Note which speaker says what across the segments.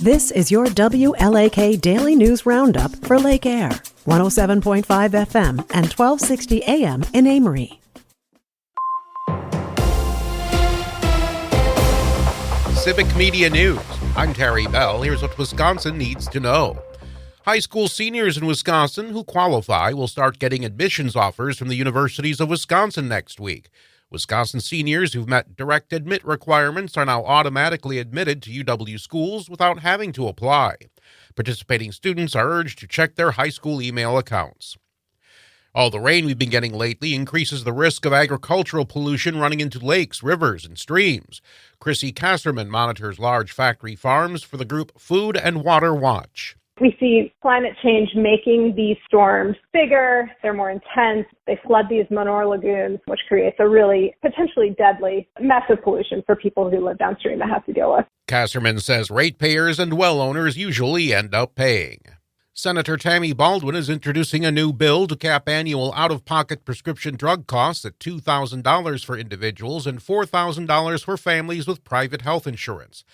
Speaker 1: This is your WLAK Daily News Roundup for Lake Air, 107.5 FM and 1260 AM in Amory.
Speaker 2: Civic Media News. I'm Terry Bell. Here's what Wisconsin needs to know. High school seniors in Wisconsin who qualify will start getting admissions offers from the universities of Wisconsin next week. Wisconsin seniors who've met direct admit requirements are now automatically admitted to UW schools without having to apply. Participating students are urged to check their high school email accounts. All the rain we've been getting lately increases the risk of agricultural pollution running into lakes, rivers, and streams. Chrissy Kasserman monitors large factory farms for the group Food and Water Watch.
Speaker 3: We see climate change making these storms bigger, they're more intense, they flood these manure lagoons, which creates a really potentially deadly mess of pollution for people who live downstream that have to deal with.
Speaker 2: Kasserman says ratepayers and well owners usually end up paying. Senator Tammy Baldwin is introducing a new bill to cap annual out-of-pocket prescription drug costs at $2,000 for individuals and $4,000 for families with private health insurance.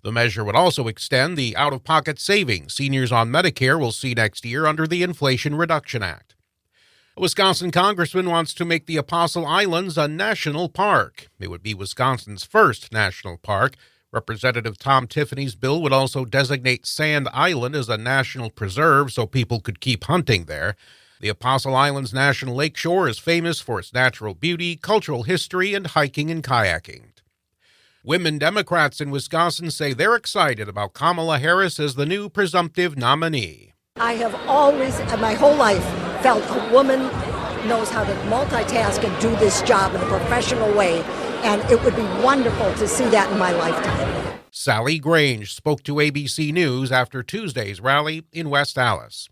Speaker 2: The measure would also extend the out-of-pocket savings seniors on Medicare will see next year under the Inflation Reduction Act. A Wisconsin congressman wants to make the Apostle Islands a national park. It would be Wisconsin's first national park. Representative Tom Tiffany's bill would also designate Sand Island as a national preserve so people could keep hunting there. The Apostle Islands National Lakeshore is famous for its natural beauty, cultural history, and hiking and kayaking. Women Democrats in Wisconsin say they're excited about Kamala Harris as the new presumptive nominee.
Speaker 4: I have always, my whole life, felt a woman knows how to multitask and do this job in a professional way, and it would be wonderful to see that in my lifetime.
Speaker 2: Sally Grange spoke to ABC News after Tuesday's rally in West Allis.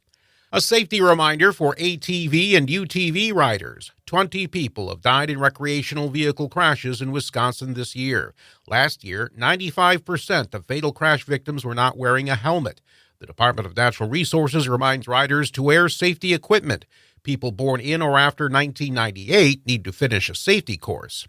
Speaker 2: A safety reminder for ATV and UTV riders. 20 people have died in recreational vehicle crashes in Wisconsin this year. Last year, 95% of fatal crash victims were not wearing a helmet. The Department of Natural Resources reminds riders to wear safety equipment. People born in or after 1998 need to finish a safety course.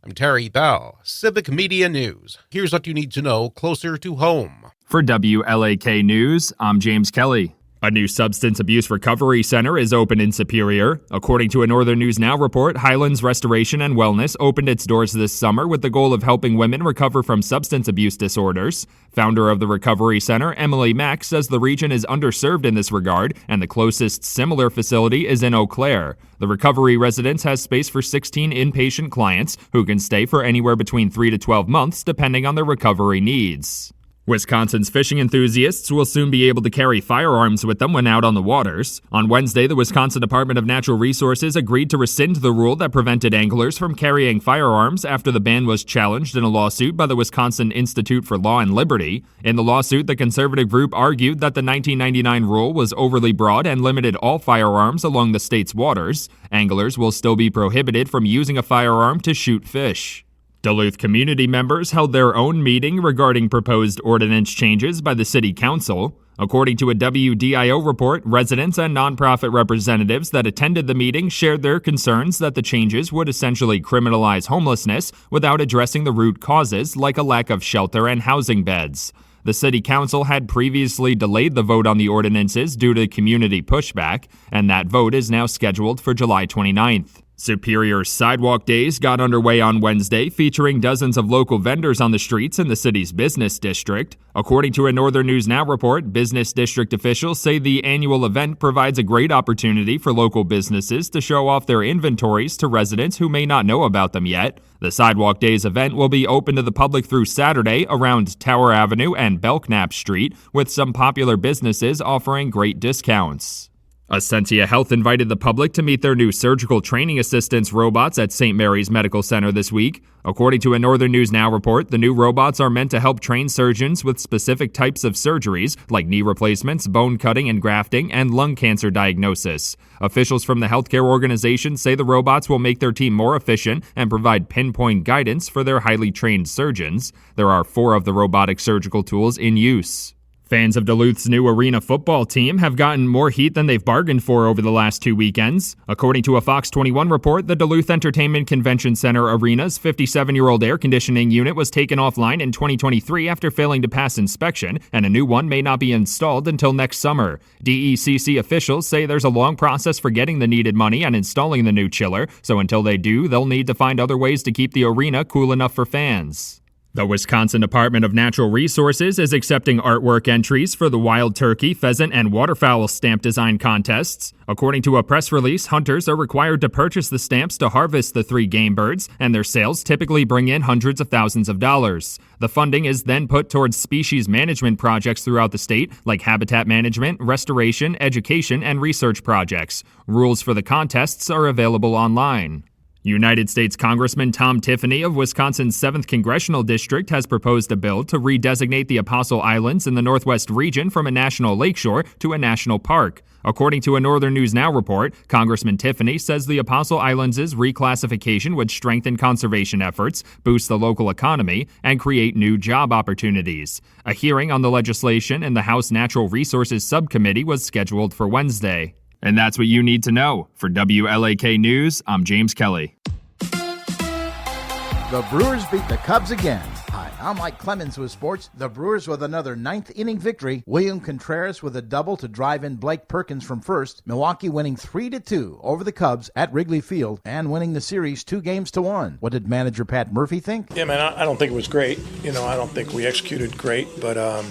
Speaker 2: I'm Terry Bell, Civic Media News. Here's what you need to know closer to home.
Speaker 5: For WLAK News, I'm James Kelly. A new substance abuse recovery center is open in Superior. According to a Northern News Now report, Highlands Restoration and Wellness opened its doors this summer with the goal of helping women recover from substance abuse disorders. Founder of the recovery center, Emily Mack, says the region is underserved in this regard, and the closest similar facility is in Eau Claire. The recovery residence has space for 16 inpatient clients who can stay for anywhere between 3 to 12 months, depending on their recovery needs. Wisconsin's fishing enthusiasts will soon be able to carry firearms with them when out on the waters. On Wednesday, the Wisconsin Department of Natural Resources agreed to rescind the rule that prevented anglers from carrying firearms after the ban was challenged in a lawsuit by the Wisconsin Institute for Law and Liberty. In the lawsuit, the conservative group argued that the 1999 rule was overly broad and limited all firearms along the state's waters. Anglers will still be prohibited from using a firearm to shoot fish. Duluth community members held their own meeting regarding proposed ordinance changes by the city council. According to a WDIO report, residents and nonprofit representatives that attended the meeting shared their concerns that the changes would essentially criminalize homelessness without addressing the root causes, like a lack of shelter and housing beds. The city council had previously delayed the vote on the ordinances due to community pushback, and that vote is now scheduled for July 29th. Superior's Sidewalk Days got underway on Wednesday, featuring dozens of local vendors on the streets in the city's business district. According to a Northern News Now report, business district officials say the annual event provides a great opportunity for local businesses to show off their inventories to residents who may not know about them yet. The Sidewalk Days event will be open to the public through Saturday around Tower Avenue and Belknap Street, with some popular businesses offering great discounts. Essentia Health invited the public to meet their new surgical training assistance robots at St. Mary's Medical Center this week. According to a Northern News Now report, the new robots are meant to help train surgeons with specific types of surgeries, like knee replacements, bone cutting and grafting, and lung cancer diagnosis. Officials from the healthcare organization say the robots will make their team more efficient and provide pinpoint guidance for their highly trained surgeons. There are 4 of the robotic surgical tools in use. Fans of Duluth's new arena football team have gotten more heat than they've bargained for over the last 2 weekends. According to a Fox 21 report, the Duluth Entertainment Convention Center Arena's 57-year-old air conditioning unit was taken offline in 2023 after failing to pass inspection, and a new one may not be installed until next summer. DECC officials say there's a long process for getting the needed money and installing the new chiller, so until they do, they'll need to find other ways to keep the arena cool enough for fans. The Wisconsin Department of Natural Resources is accepting artwork entries for the wild turkey, pheasant, and waterfowl stamp design contests. According to a press release, hunters are required to purchase the stamps to harvest the 3 game birds, and their sales typically bring in hundreds of thousands of dollars. The funding is then put towards species management projects throughout the state, like habitat management, restoration, education, and research projects. Rules for the contests are available online. United States Congressman Tom Tiffany of Wisconsin's 7th Congressional District has proposed a bill to redesignate the Apostle Islands in the Northwest region from a national lakeshore to a national park. According to a Northern News Now report, Congressman Tiffany says the Apostle Islands' reclassification would strengthen conservation efforts, boost the local economy, and create new job opportunities. A hearing on the legislation in the House Natural Resources Subcommittee was scheduled for Wednesday. And that's what you need to know. For WLAK News, I'm James Kelly.
Speaker 6: The Brewers beat the Cubs again. Hi, I'm Mike Clemens with sports. The Brewers with another 9th-inning victory. William Contreras with a double to drive in Blake Perkins from first. Milwaukee winning 3-2 over the Cubs at Wrigley Field and winning the series 2-1. What did manager Pat Murphy think?
Speaker 7: Yeah, man, I don't think it was great. I don't think we executed great, but our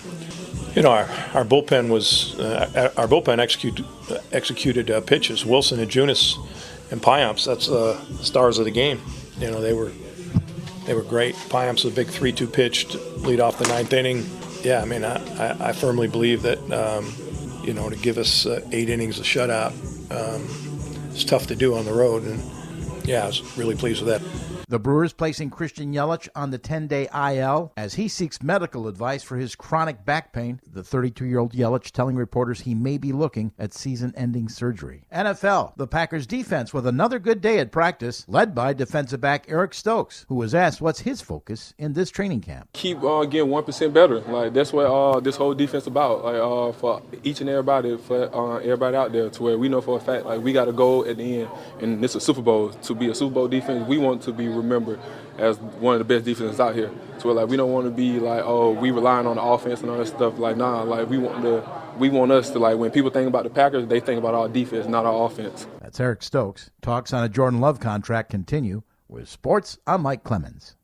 Speaker 7: bullpen was executed pitches. Wilson and Junis and Piamps. That's the stars of the game. They were great. Piamps was a big 3-2 pitch to lead off the 9th inning. Yeah, I mean, I firmly believe that to give us 8 innings of shutout, it's tough to do on the road. And yeah, I was really pleased with that.
Speaker 6: The Brewers placing Christian Yelich on the 10-day IL as he seeks medical advice for his chronic back pain. The 32-year-old Yelich telling reporters he may be looking at season-ending surgery. NFL, the Packers defense with another good day at practice, led by defensive back Eric Stokes, who was asked what's his focus in this training camp.
Speaker 8: Keep getting 1% better. That's what this whole defense about. For each and everybody, for everybody out there, to where we know for a fact we got to go at the end, and this is a Super Bowl. To be a Super Bowl defense, we want to be remembered as one of the best defenses out here. So we don't want to be we relying on the offense and all that stuff. We want us to when people think about the Packers, they think about our defense, not our offense.
Speaker 6: That's Eric Stokes. Talks on a Jordan Love contract continue. With sports, I'm Mike Clemens.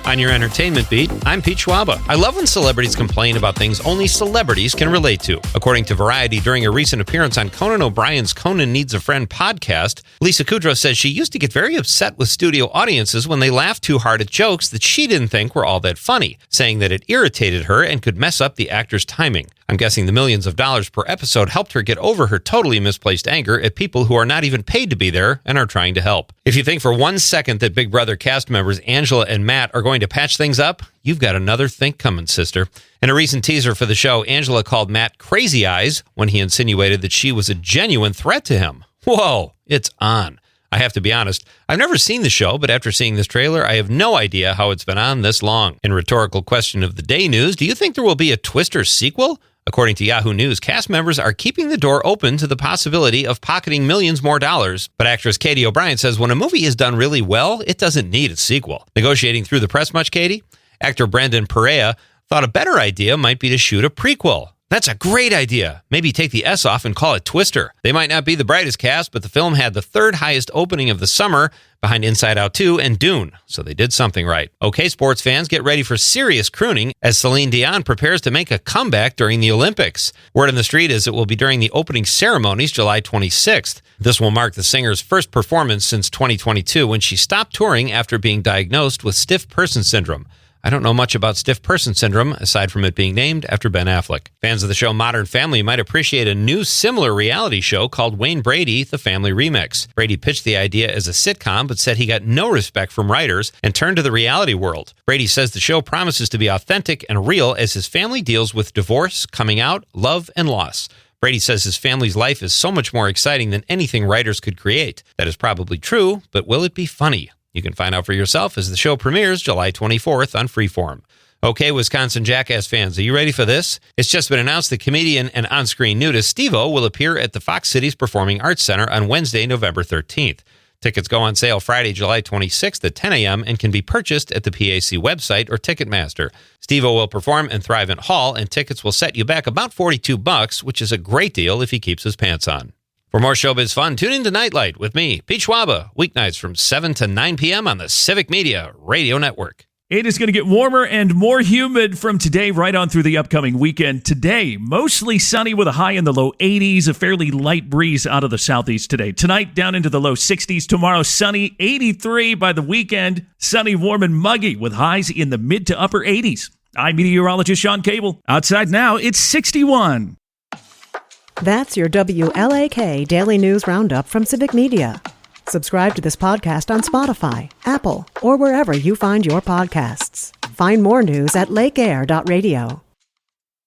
Speaker 2: On your entertainment beat, I'm Pete Schwaba. I love when celebrities complain about things only celebrities can relate to. According to Variety, during a recent appearance on Conan O'Brien's Conan Needs a Friend podcast, Lisa Kudrow says she used to get very upset with studio audiences when they laughed too hard at jokes that she didn't think were all that funny, saying that it irritated her and could mess up the actor's timing. I'm guessing the millions of dollars per episode helped her get over her totally misplaced anger at people who are not even paid to be there and are trying to help. If you think for 1 second that Big Brother cast members Angela and Matt are going to patch things up, you've got another think coming, sister. In a recent teaser for the show, Angela called Matt Crazy Eyes when he insinuated that she was a genuine threat to him. Whoa, it's on. I have to be honest, I've never seen the show, but after seeing this trailer, I have no idea how it's been on this long. In rhetorical question of the day news, do you think there will be a Twister sequel? According to Yahoo News, cast members are keeping the door open to the possibility of pocketing millions more dollars. But actress Katie O'Brien says when a movie is done really well, it doesn't need a sequel. Negotiating through the press much, Katie? Actor Brendan Perea thought a better idea might be to shoot a prequel. That's a great idea. Maybe take the S off and call it Twister. They might not be the brightest cast, but the film had the 3rd highest opening of the summer behind Inside Out 2 and Dune, so they did something right. Okay, sports fans, get ready for serious crooning as Celine Dion prepares to make a comeback during the Olympics. Word on the street is it will be during the opening ceremonies July 26th. This will mark the singer's first performance since 2022 when she stopped touring after being diagnosed with stiff person syndrome. I don't know much about stiff person syndrome, aside from it being named after Ben Affleck. Fans of the show Modern Family might appreciate a new similar reality show called Wayne Brady, The Family Remix. Brady pitched the idea as a sitcom, but said he got no respect from writers and turned to the reality world. Brady says the show promises to be authentic and real as his family deals with divorce, coming out, love, and loss. Brady says his family's life is so much more exciting than anything writers could create. That is probably true, but will it be funny? You can find out for yourself as the show premieres July 24th on Freeform.
Speaker 9: Okay, Wisconsin Jackass fans, are you ready for this? It's just been announced that comedian and on-screen nudist Steve-O will appear at the Fox Cities Performing Arts Center on Wednesday, November 13th. Tickets go on sale Friday, July 26th at 10 a.m. and can be purchased at the PAC website or Ticketmaster. Steve-O will perform in Thrivent Hall, and tickets will set you back about $42, which is a great deal if he keeps his pants on. For more showbiz fun, tune in to Nightlight with me, Pete Schwaba, weeknights from 7 to 9 p.m. on the Civic Media Radio Network.
Speaker 10: It is going to get warmer and more humid from today right on through the upcoming weekend. Today, mostly sunny with a high in the low 80s, a fairly light breeze out of the southeast today. Tonight, down into the low 60s. Tomorrow, sunny, 83 by the weekend. Sunny, warm, and muggy with highs in the mid to upper 80s. I'm meteorologist Sean Cable. Outside now, it's 61.
Speaker 1: That's your WLAK Daily News Roundup from Civic Media. Subscribe to this podcast on Spotify, Apple, or wherever you find your podcasts. Find more news at lakeair.radio.